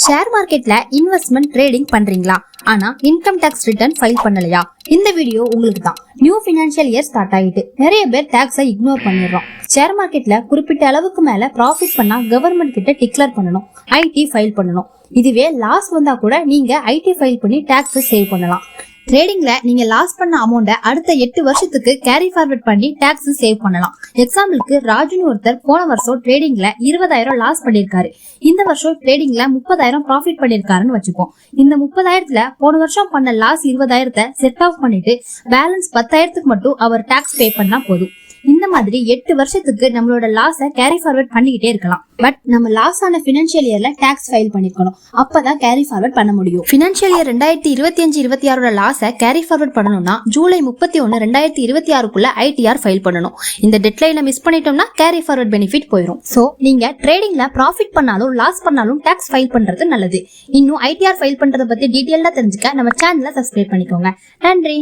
Share மார்க்கெட்ல investment trading பண்றீங்களா? ஆனா இன்கம் டாக்ஸ் ரிட்டர்ன் ஃபைல் பண்ணலையா? இந்த வீடியோ உங்களுக்கு தான். நியூ ஃபினான்ஷியல் இயர் ஸ்டார்ட் ஆயிட்டு நிறைய பேர் டாக்ஸை இக்னோர் பண்ணிடுறோம். ஷேர் மார்க்கெட்ல குறிப்பிட்ட அளவுக்கு மேல ப்ராஃபிட் பண்ணா கவர்மெண்ட் கிட்ட டிக்ளேர் பண்ணணும், ஐடி ஃபைல் பண்ணணும். இதுவே லாஸ் வந்தா கூட நீங்க ஐடி ஃபைல் பண்ணி டாக்ஸ் சேவ் பண்ணலாம். ட்ரேடிங்ல நீங்க லாஸ் பண்ண அமௌண்ட அடுத்த 8 வருஷத்துக்கு கேரி ஃபார்வர்ட் பண்ணி டாக்ஸ் சேவ் பண்ணலாம். எக்ஸாம்பிளுக்கு ராஜுன்னு ஒருத்தர் போன வருஷம் ட்ரேடிங்ல 20,000 லாஸ் பண்ணிருக்காரு. இந்த வருஷம் ட்ரேடிங்ல 30,000 ப்ராஃபிட் பண்ணிருக்காருன்னு வச்சுப்போம். இந்த 30,000த்துல போன வருஷம் பண்ண லாஸ் 20,000 செட் ஆஃப் பண்ணிட்டு பேலன்ஸ் 10,000க்கு மட்டும் அவர் டாக்ஸ் பே பண்ணா போதும். இந்த மாதிரி 8 வருஷத்துக்கு நம்மளோட லாஸ கேரி ஃபார்வர்ட் பண்ணிக்கிட்டே இருக்கலாம். பட் நம்ம லாஸ் ஆன ஃபினான்ஷியல் இயர்ல டாக்ஸ் ஃபைல் பண்ணிருக்கணும். அப்பதான் கேரி ஃபார்வர்ட் பண்ண முடியும். ஃபினான்ஷியல் இயர் 2025-26 லாஸ கேரி ஃபார்வர்ட் பண்ணணும்னா ஜூலை 31, 2026க்குள்ள ஐடிஆர் ஃபைல் பண்ணணும். இந்த டெட்லைனை மிஸ் பண்ணிட்டோம்னா கேரி ஃபார்வர்ட் பெனிஃபிட் போயிடும். சோ நீங்க ட்ரேடிங்ல ப்ராஃபிட் பண்ணாலும் லாஸ் பண்ணாலும் டாக்ஸ் ஃபைல் பண்றது நல்லது. இன்னும் ஐடிஆர் ஃபைல் பண்றத பத்தி டீடைலா தெரிஞ்சுக்க நம்ம சேனலை சப்ஸ்கிரைப் பண்ணிக்கோங்க. நன்றி.